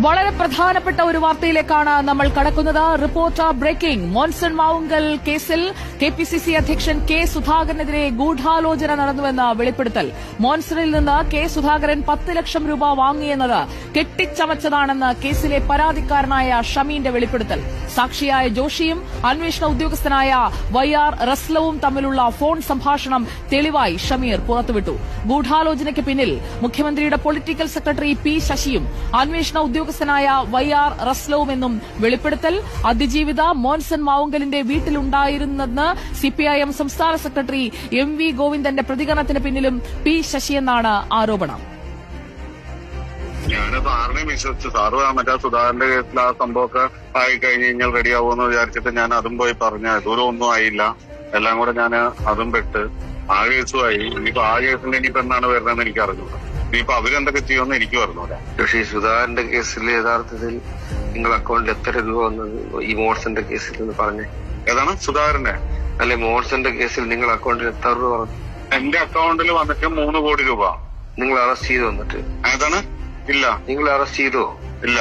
വളരെ പ്രധാനപ്പെട്ട ഒരു വാർത്തയിലേക്കാണ് നമ്മൾ കടക്കുന്നത്. Reporter breaking. മോൻസൺ മാവുങ്കൽ കേസിൽ കെപിസിസി അധ്യക്ഷൻ കെ സുധാകരനെതിരെ ഗൂഢാലോചന നടന്നുവെന്ന വെളിപ്പെടുത്തൽ. മോൻസണിൽ നിന്ന് കെ സുധാകരൻ 10 ലക്ഷം രൂപ വാങ്ങിയെന്നത് കെട്ടിച്ചമച്ചതാണെന്ന് കേസിലെ പരാതിക്കാരനായ ഷമീന്റെ വെളിപ്പെടുത്തൽ. സാക്ഷിയായ ജോഷിയും അന്വേഷണ ഉദ്യോഗസ്ഥനായ YR റസ്ലവും തമ്മിലുള്ള ഫോൺ സംഭാഷണം തെളിവായി ഷമീർ പുറത്തുവിട്ടു. ഗൂഢാലോചനയ്ക്ക് പിന്നിൽ മുഖ്യമന്ത്രിയുടെ പൊളിറ്റിക്കൽ സെക്രട്ടറി പി ശശിയും അന്വേഷണ ഉദ്യോഗസ്ഥനായ YR റസ്ലവുമെന്നും വെളിപ്പെടുത്തൽ. അതിജീവിത മോൻസൺ മാവുങ്കലിന്റെ വീട്ടിലുണ്ടായിരുന്നെന്ന് CPIM സംസ്ഥാന സെക്രട്ടറി MV ഗോവിന്ദന്റെ പ്രതികരണത്തിന് പിന്നിലും പി ശശിയെന്നാണ് ആരോപണം. ഞാൻ സാറിനെ വിശ്വസിച്ചു. സാറ് മറ്റേ സുധാകരന്റെ കേസിൽ ആ സംഭവമൊക്കെ ആയി കഴിഞ്ഞ് കഴിഞ്ഞാൽ റെഡിയാവുമെന്ന് വിചാരിച്ചിട്ട് ഞാൻ അതും പോയി പറഞ്ഞ ദൂരം ഒന്നും ആയില്ല. എല്ലാം കൂടെ ഞാൻ അതും പെട്ട് ആ കേസുമായി. ഇനിയിപ്പോ ആ കേസിൽ ഇനിയിപ്പോ എന്നാണ് വരുന്നതെന്ന് എനിക്ക് അറിഞ്ഞൂടാ. ഇനിയിപ്പോ അവരെന്തൊക്കെ ചെയ്യുമെന്ന് എനിക്ക് അറിഞ്ഞൂടാ. പക്ഷേ ഈ സുധാകരന്റെ കേസിൽ യഥാർത്ഥത്തിൽ നിങ്ങൾ അക്കൗണ്ടിൽ എത്ര രൂപ വന്നത് ഈ മോൺസന്റെ കേസിൽ എന്ന് പറഞ്ഞേ? ഏതാണ് സുധാകരന്റെ? അല്ലെ, മോൺസന്റെ കേസിൽ നിങ്ങൾ അക്കൗണ്ടിൽ എത്ര രൂപ വന്നു? എന്റെ അക്കൗണ്ടിൽ വന്നിട്ട് 3 കോടി രൂപ. നിങ്ങൾ അറസ്റ്റ് ചെയ്ത് വന്നിട്ട്? ഏതാണ്? ഇല്ല. നിങ്ങൾ അറസ്റ്റ് ചെയ്തോ? ഇല്ല.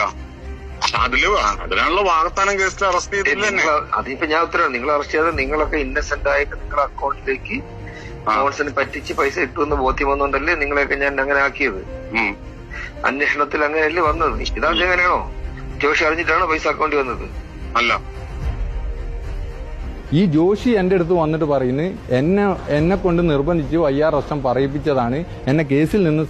അതിനാണല്ലോ വാഗത്താനം കേസിൽ അറസ്റ്റ് ചെയ്തില്ല. അതിപ്പോ ഞാൻ ഉത്തരവാണ്. നിങ്ങൾ അറസ്റ്റ് ചെയ്താൽ നിങ്ങളൊക്കെ ഇന്നസെന്റ് ആയിട്ട് നിങ്ങളുടെ അക്കൗണ്ടിലേക്ക് മോൺസന് പറ്റിച്ച് പൈസ ഇട്ടുവെന്ന് ബോധ്യം വന്നോണ്ടല്ലേ നിങ്ങളെയൊക്കെ ഞാൻ അങ്ങനെ ആക്കിയത്. അന്വേഷണത്തിൽ അങ്ങനെയല്ലേ വന്നത്? ഇതാദ്യം എങ്ങനെയാണോ? ജോഷി അറിഞ്ഞിട്ടാണോ പൈസ അക്കൗണ്ടിൽ വന്നത്? അല്ല. ഈ ജോഷി എന്റെ അടുത്ത് വന്നിട്ട് പറയുന്നു, എന്നെ കൊണ്ട് നിർബന്ധിച്ച് YR റസ്റ്റം പറയിപ്പിച്ചതാണ്, എന്നെ കേസിൽ നിന്ന്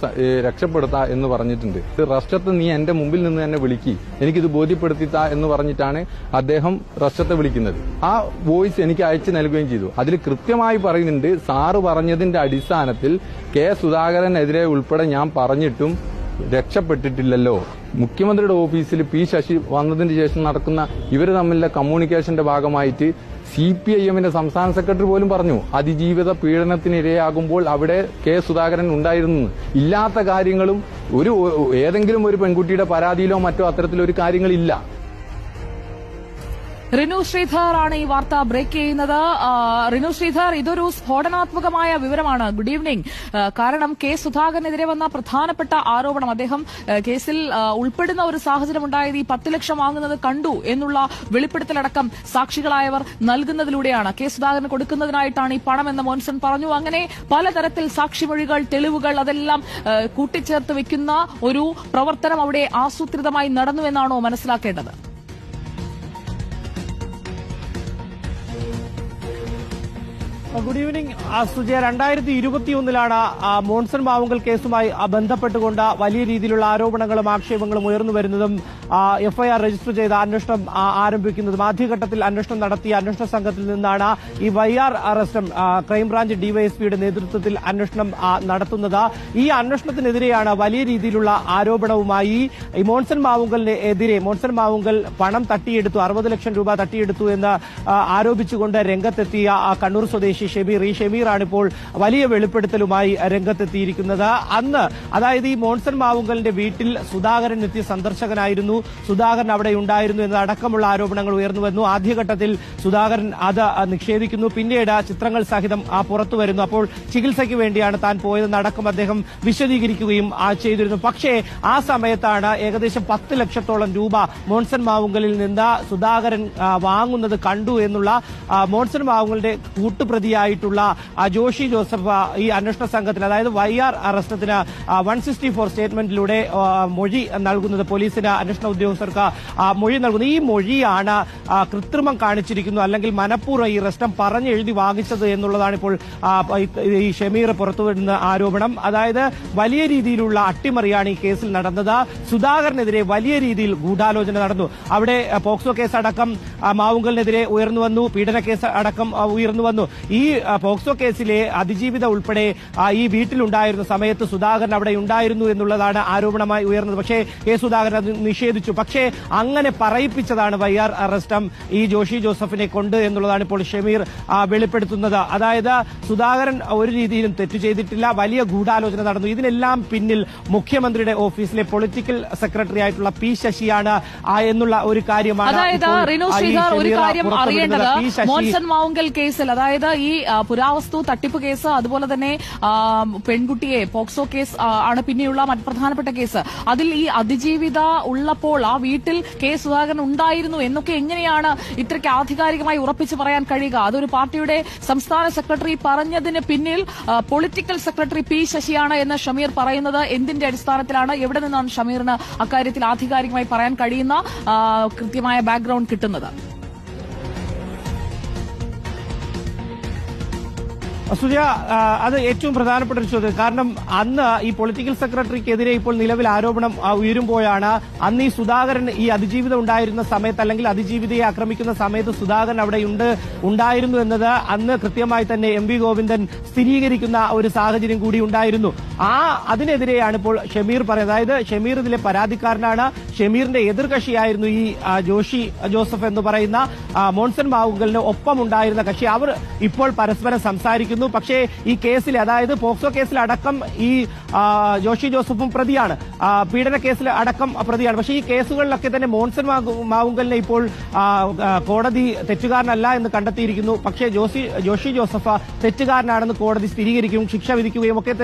രക്ഷപ്പെടുത്താ എന്ന് പറഞ്ഞിട്ടുണ്ട്. റസ്റ്റത്തെ നീ എന്റെ മുമ്പിൽ നിന്ന് എന്നെ വിളിക്കി, എനിക്കിത് ബോധ്യപ്പെടുത്തിത്താ എന്ന് പറഞ്ഞിട്ടാണ് അദ്ദേഹം റസ്റ്റത്തെ വിളിക്കുന്നത്. ആ വോയിസ് എനിക്ക് അയച്ചു നൽകുകയും ചെയ്തു. അതിൽ കൃത്യമായി പറയുന്നുണ്ട്, സാറ് പറഞ്ഞതിന്റെ അടിസ്ഥാനത്തിൽ കെ സുധാകരനെതിരെ ഉൾപ്പെടെ ഞാൻ പറഞ്ഞിട്ടും രക്ഷപ്പെട്ടിട്ടില്ലല്ലോ. മുഖ്യമന്ത്രിയുടെ ഓഫീസിൽ പി ശശി വന്നതിന് ശേഷം നടക്കുന്ന ഇവര് തമ്മിലുള്ള കമ്മ്യൂണിക്കേഷന്റെ ഭാഗമായിട്ട് CPIMന്റെ സംസ്ഥാന സെക്രട്ടറി പോലും പറഞ്ഞു, അതിജീവിത പീഡനത്തിനിരയാകുമ്പോൾ അവിടെ കെ സുധാകരൻ ഉണ്ടായിരുന്നു. ഇല്ലാത്ത കാര്യങ്ങളും ഏതെങ്കിലും ഒരു പെൺകുട്ടിയുടെ പരാതിയിലോ മറ്റോ അത്തരത്തിലൊരു കാര്യങ്ങളില്ല. റിനു ശ്രീധർ ആണ് ഈ വാർത്ത ബ്രേക്ക് ചെയ്യുന്നത്. റിനു ശ്രീധർ, ഇതൊരു സ്ഫോടനാത്മകമായ വിവരമാണ്. Good evening. കാരണം കെ സുധാകരനെതിരെ വന്ന പ്രധാനപ്പെട്ട ആരോപണം, അദ്ദേഹം കേസിൽ ഉൾപ്പെടുന്ന ഒരു സാഹചര്യം ഉണ്ടായത് ഈ 10 ലക്ഷം വാങ്ങുന്നത് കണ്ടു എന്നുള്ള വെളിപ്പെടുത്തലടക്കം സാക്ഷികളായവർ നൽകുന്നതിലൂടെയാണ്. കെ സുധാകരന് കൊടുക്കുന്നതിനായിട്ടാണ് ഈ പണം എന്ന് മോൻസൺ പറഞ്ഞു. അങ്ങനെ പലതരത്തിൽ സാക്ഷിമൊഴികൾ, തെളിവുകൾ അതെല്ലാം കൂട്ടിച്ചേർത്ത് വെക്കുന്ന ഒരു പ്രവർത്തനം അവിടെ ആസൂത്രിതമായി നടന്നുവെന്നാണോ മനസ്സിലാക്കേണ്ടത്? Good evening Sujaya. 2021 മോൺസൺ മാവുങ്കൽ കേസുമായി ബന്ധപ്പെട്ടുകൊണ്ട് വലിയ രീതിയിലുള്ള ആരോപണങ്ങളും ആക്ഷേപങ്ങളും ഉയർന്നു വരുന്നതും FIR രജിസ്റ്റർ ചെയ്ത അന്വേഷണം ആരംഭിക്കുന്നതും ആദ്യഘട്ടത്തിൽ അന്വേഷണം നടത്തിയ അന്വേഷണ സംഘത്തിൽ നിന്നാണ് ഈ YR അറസ്റ്റും ക്രൈംബ്രാഞ്ച് DYSPയുടെ നേതൃത്വത്തിൽ അന്വേഷണം നടത്തുന്നത്. ഈ അന്വേഷണത്തിനെതിരെയാണ് വലിയ രീതിയിലുള്ള ആരോപണവുമായി ഈ മോൺസൺ മാവുങ്കലിനെതിരെ മോൺസൺ മാവുങ്കൽ പണം തട്ടിയെടുത്തു, 60 ലക്ഷം രൂപ തട്ടിയെടുത്തു എന്ന് ആരോപിച്ചുകൊണ്ട് രംഗത്തെത്തിയ കണ്ണൂർ സ്വദേശി ഷമീർ. ഈ ഷമീറാണ് ഇപ്പോൾ വലിയ വെളിപ്പെടുത്തലുമായി രംഗത്തെത്തിയിരിക്കുന്നത്. അന്ന്, അതായത് ഈ മോൺസൺ മാവുങ്കലിന്റെ വീട്ടിൽ സുധാകരൻ എത്തിയ സന്ദർശകനായിരുന്നു, സുധാകരൻ അവിടെ ഉണ്ടായിരുന്നു എന്നതടക്കമുള്ള ആരോപണങ്ങൾ ഉയർന്നു വന്നു. ആദ്യഘട്ടത്തിൽ സുധാകരൻ അത് നിഷേധിക്കുന്നു. പിന്നീട് ചിത്രങ്ങൾ സഹിതം പുറത്തു വരുന്നു. അപ്പോൾ ചികിത്സയ്ക്ക് വേണ്ടിയാണ് താൻ പോയതെന്നടക്കം അദ്ദേഹം വിശദീകരിക്കുകയും ചെയ്തിരുന്നു. പക്ഷേ ആ സമയത്താണ് ഏകദേശം 10 ലക്ഷത്തോളം രൂപ മോൺസൺ മാവുങ്കലിൽ നിന്ന് സുധാകരൻ വാങ്ങുന്നത് കണ്ടു എന്നുള്ള മോൺസൺ മാവുങ്കലിന്റെ കൂട്ടുപ്രതിയായിട്ടുള്ള ജോഷി ജോസഫ് ഈ അന്വേഷണ സംഘത്തിന്, അതായത് YR അറസ്റ്റിന് 164 സ്റ്റേറ്റ്മെന്റിലൂടെ മൊഴി നൽകുന്നത്, പോലീസിന് അന്വേഷണ ഉദ്യോഗസ്ഥർക്ക് മൊഴി നൽകുന്നു. ഈ മൊഴിയാണ് കൃത്രിമം കാണിച്ചിരിക്കുന്നു, അല്ലെങ്കിൽ മനഃപൂർവ്വം ഈ റസ്റ്റം പറഞ്ഞെഴുതി വാങ്ങിച്ചത് എന്നുള്ളതാണ് ഇപ്പോൾ ഈ ഷമീർ പുറത്തുവരുന്ന ആരോപണം. അതായത് വലിയ രീതിയിലുള്ള അട്ടിമറിയാണ് ഈ കേസിൽ നടന്നത്. സുധാകരനെതിരെ വലിയ രീതിയിൽ ഗൂഢാലോചന നടന്നു. അവിടെ പോക്സോ കേസ് അടക്കം മാവുങ്കലിനെതിരെ ഉയർന്നു വന്നു, പീഡന കേസ് അടക്കം ഉയർന്നു വന്നു. ഈ പോക്സോ കേസിലെ അതിജീവിത ഉൾപ്പെടെ ഈ വീട്ടിലുണ്ടായിരുന്ന സമയത്ത് സുധാകരൻ അവിടെ ഉണ്ടായിരുന്നു എന്നുള്ളതാണ് ആരോപണമായി ഉയർന്നത്. പക്ഷേ കെ സുധാകരൻ അത് നിഷേധിച്ചു. പക്ഷേ അങ്ങനെ പറയിപ്പിച്ചതാണ് YR അറസ്റ്റും ഈ ജോഷി ജോസഫിനെ കൊണ്ട് എന്നുള്ളതാണ് ഇപ്പോൾ ഷമീർ വെളിപ്പെടുത്തുന്നത്. അതായത് സുധാകരൻ ഒരു രീതിയിലും തെറ്റു ചെയ്തിട്ടില്ല, വലിയ ഗൂഢാലോചന നടന്നു. ഇതിനെല്ലാം പിന്നിൽ മുഖ്യമന്ത്രിയുടെ ഓഫീസിലെ പൊളിറ്റിക്കൽ സെക്രട്ടറി ആയിട്ടുള്ള പി ശശിയാണ് എന്നുള്ള ഒരു കാര്യമാണ്. അതായത് റിനു ശ്രീധർ, ഒരു കാര്യം അറിയേണ്ടത്, മോൻസൺ മാവുങ്കൽ കേസിൽ, അതായത് ഈ പുരാവസ്തു തട്ടിപ്പ് കേസ്, അതുപോലെ തന്നെ പെൺകുട്ടിയെ പോക്സോ കേസ് ആണ് പിന്നെയുള്ള മറ്റ് പ്രധാനപ്പെട്ട കേസ്. അതിൽ ഈ അതിജീവിത ഉള്ളപ്പോൾ ആ വീട്ടിൽ കെ സുധാകരൻ ഉണ്ടായിരുന്നു എന്നൊക്കെ എങ്ങനെയാണ് ഇത്രയ്ക്ക് ആധികാരികമായി ഉറപ്പിച്ച് പറയാൻ കഴിയുക? അതൊരു പാർട്ടിയുടെ സംസ്ഥാന സെക്രട്ടറി പറഞ്ഞതിന് പിന്നിൽ പൊളിറ്റിക്കൽ സെക്രട്ടറി പി ശശിയാണ് എന്ന് ഷമീർ പറയുന്നത് എന്തിന്റെ അടിസ്ഥാനത്തിലാണ്? എവിടെ നിന്നാണ് ഷമീറിന് അക്കാര്യത്തിൽ ആധികാരികമായി പറയാൻ കഴിയുന്ന കൃത്യമായ ബാക്ക്ഗ്രൗണ്ട് കിട്ടുന്നത്? സുജയ, അത് ഏറ്റവും പ്രധാനപ്പെട്ട ഒരു ചോദ്യം. കാരണം അന്ന് ഈ പൊളിറ്റിക്കൽ സെക്രട്ടറിക്കെതിരെ ഇപ്പോൾ നിലവിൽ ആരോപണം ഉയരുമ്പോഴാണ് അന്ന് ഈ സുധാകരൻ ഈ അതിജീവിതം ഉണ്ടായിരുന്ന സമയത്ത്, അല്ലെങ്കിൽ അതിജീവിതയെ ആക്രമിക്കുന്ന സമയത്ത് സുധാകരൻ അവിടെ ഉണ്ടായിരുന്നു എന്നത് അന്ന് കൃത്യമായി തന്നെ എം വി ഗോവിന്ദൻ സ്ഥിരീകരിക്കുന്ന ഒരു സാഹചര്യം കൂടി ഉണ്ടായിരുന്നു. അതിനെതിരെയാണ് ഇപ്പോൾ ഷമീർ പറയുന്നത്. അതായത് ഷമീർ ഇതിലെ പരാതിക്കാരനാണ്. ഷമീറിന്റെ എതിർകക്ഷിയായിരുന്നു ഈ ജോഷി ജോസഫ് എന്ന് പറയുന്ന മോൺസൺ മാവുങ്കലിന് ഒപ്പമുണ്ടായിരുന്ന കക്ഷി. അവർ ഇപ്പോൾ പരസ്പരം സംസാരിക്കുന്നു. പക്ഷേ ഈ കേസിൽ, അതായത് പോക്സോ കേസിൽ അടക്കം ഈ ജോഷി ജോസഫും പ്രതിയാണ്, പീഡന കേസിൽ അടക്കം പ്രതിയാണ്. പക്ഷേ ഈ കേസുകളിലൊക്കെ തന്നെ മോൺസൺ മാവുങ്കലിനെ ഇപ്പോൾ കോടതി തെറ്റുകാരനല്ല എന്ന് കണ്ടെത്തിയിരിക്കുന്നു. പക്ഷേ ജോഷി ജോസഫ് തെറ്റുകാരനാണെന്ന് കോടതി സ്ഥിരീകരിക്കുകയും ശിക്ഷ വിധിക്കുകയും ഒക്കെ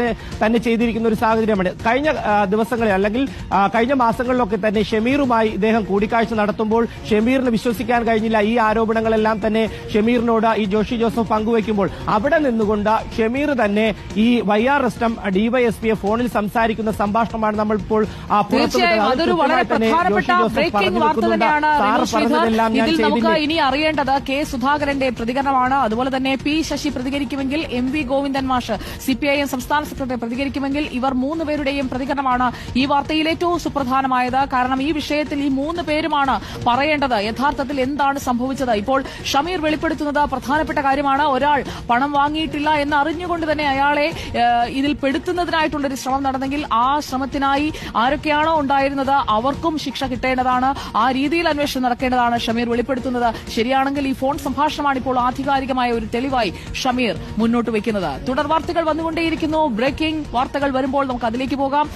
തന്നെ ചെയ്തിരിക്കുന്ന ഒരു സാഹചര്യമാണ്. കഴിഞ്ഞ ദിവസങ്ങളിൽ, അല്ലെങ്കിൽ കഴിഞ്ഞ മാസങ്ങളിലൊക്കെ തന്നെ ഷമീറുമായി ഇദ്ദേഹം കൂടിക്കാഴ്ച നടത്തുമ്പോൾ ഷമീറിന് വിശ്വസിക്കാൻ കഴിഞ്ഞില്ല. ഈ ആരോപണങ്ങളെല്ലാം തന്നെ ഷമീറിനോട് ഈ ജോഷി ജോസഫ് പങ്കുവയ്ക്കുമ്പോൾ അവിടെ നിന്നുകൊണ്ട് ഷമീർ തന്നെ ഈ വൈആർ എസ്എം ഡിവൈഎസ്പിയെ ഫോണിൽ സംസാരിക്കുന്ന സംഭാഷണമാണ് നമ്മൾ ഇപ്പോൾ അതൊരു വളരെ പ്രധാനപ്പെട്ട ബ്രേക്കിംഗ് വാർത്ത തന്നെയാണ്. ഇതിൽ നമുക്ക് ഇനി അറിയേണ്ടത് കെ സുധാകരന്റെ പ്രതികരണമാണ്. അതുപോലെ തന്നെ പി ശശി പ്രതികരിക്കുമെങ്കിൽ, എം വി ഗോവിന്ദൻ മാഷ് സിപിഐഎം സംസ്ഥാന സെക്രട്ടറി പ്രതികരിക്കുമെങ്കിൽ, ഇവർ 3 പേരുടെയും പ്രതികരണമാണ് ഈ വാർത്തയിൽ ഏറ്റവും സുപ്രധാനമായത്. കാരണം ഈ വിഷയത്തിൽ ഈ 3 പേരുമാണ് പറയേണ്ടത് യഥാർത്ഥത്തിൽ എന്താണ് സംഭവിച്ചത്. ഇപ്പോൾ ഷമീർ വെളിപ്പെടുത്തുന്നത് പ്രധാനപ്പെട്ട കാര്യമാണ്. ഒരാൾ പണം വാങ്ങിയിട്ടില്ല എന്ന് അറിഞ്ഞുകൊണ്ട് തന്നെ അയാളെ ഇതിൽ പെടുത്തുന്നതിനായിട്ടുള്ളൊരു ശ്രമം നടന്നെങ്കിൽ ആ ശ്രമത്തിനായി ആരൊക്കെയാണോ ഉണ്ടായിരുന്നത് അവർക്കും ശിക്ഷ കിട്ടേണ്ടതാണ്. ആ രീതിയിൽ അന്വേഷണം നടക്കേണ്ടതാണ് ഷമീർ വെളിപ്പെടുത്തുന്നത്. ശരിയാണെങ്കിൽ ഈ ഫോൺ സംഭാഷണമാണ് ഇപ്പോൾ ആധികാരികമായ ഒരു തെളിവായി ഷമീർ മുന്നോട്ട് വയ്ക്കുന്നത്. തുടർ വാർത്തകൾ വന്നുകൊണ്ടേയിരിക്കുന്നു. ബ്രേക്കിംഗ് വാർത്തകൾ വരുമ്പോൾ നമുക്ക് അതിലേക്ക് പോകാം.